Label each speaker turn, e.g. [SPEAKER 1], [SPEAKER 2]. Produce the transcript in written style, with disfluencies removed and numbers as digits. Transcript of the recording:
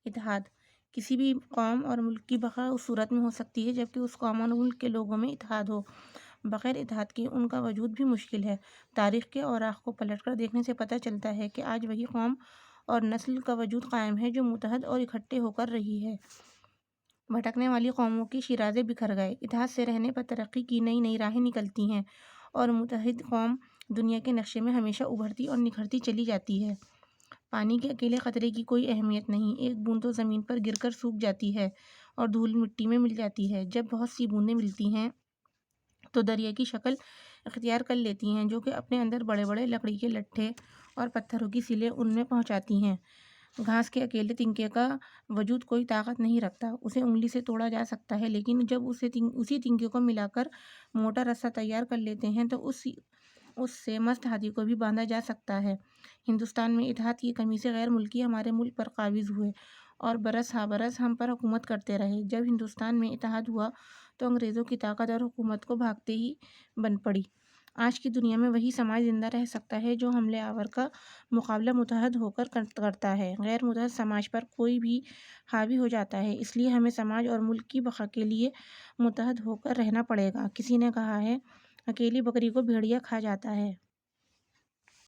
[SPEAKER 1] اتحاد کسی بھی قوم اور ملک کی بقا اس صورت میں ہو سکتی ہے جبکہ اس قوم اور ملک کے لوگوں میں اتحاد ہو۔ بغیر اتحاد کے ان کا وجود بھی مشکل ہے۔ تاریخ کے اوراق کو پلٹ کر دیکھنے سے پتہ چلتا ہے کہ آج وہی قوم اور نسل کا وجود قائم ہے جو متحد اور اکٹھے ہو کر رہی ہے۔ بھٹکنے والی قوموں کی شیرازیں بکھر گئے، اتحاد سے رہنے پر ترقی کی نئی نئی راہیں نکلتی ہیں اور متحد قوم دنیا کے نقشے میں ہمیشہ ابھرتی اور نکھرتی چلی جاتی ہے۔ پانی کے اکیلے قطرے کی کوئی اہمیت نہیں، ایک بوند تو زمین پر گر کر سوکھ جاتی ہے اور دھول مٹی میں مل جاتی ہے۔ جب بہت سی بوندیں ملتی ہیں تو دریا کی شکل اختیار کر لیتی ہیں جو کہ اپنے اندر بڑے بڑے لکڑی کے لٹھے اور پتھروں کی سیلیں ان میں پہنچاتی ہیں۔ گھاس کے اکیلے تنکے کا وجود کوئی طاقت نہیں رکھتا، اسے انگلی سے توڑا جا سکتا ہے، لیکن جب اسی تنکے کو ملا کر موٹا رسہ تیار کر لیتے ہیں تو اس سے مست ہاتھی کو بھی باندھا جا سکتا ہے۔ ہندوستان میں اتحاد کی کمی سے غیر ملکی ہمارے ملک پر قابض ہوئے اور برس ہا برس ہم پر حکومت کرتے رہے۔ جب ہندوستان میں اتحاد ہوا تو انگریزوں کی طاقت اور حکومت کو بھاگتے ہی بن پڑی۔ آج کی دنیا میں وہی سماج زندہ رہ سکتا ہے جو حملے آور کا مقابلہ متحد ہو کر کرتا ہے۔ غیر متحد سماج پر کوئی بھی حاوی ہو جاتا ہے، اس لیے ہمیں سماج اور ملک کی بقا کے لیے متحد ہو کر رہنا پڑے گا۔ کسی نے کہا ہے، اکیلی بکری کو بھیڑیا کھا جاتا ہے۔